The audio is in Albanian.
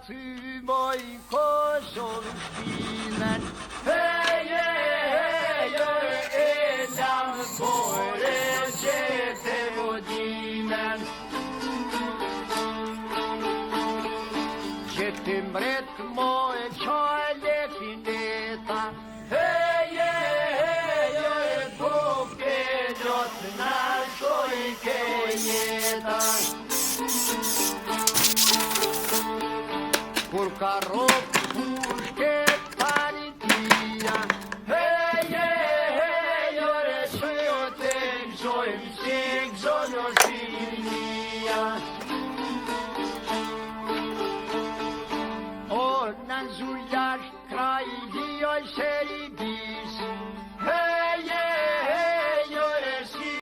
ty moj koshon shpinen. Heje, e lam kore që te vodinen. Që ti mret moj qale fineta. Heje, duke gjot na shoj ke jeta. Kur ka rop pushket paritia. Heje, ore shoj te gzojmë që gzojnë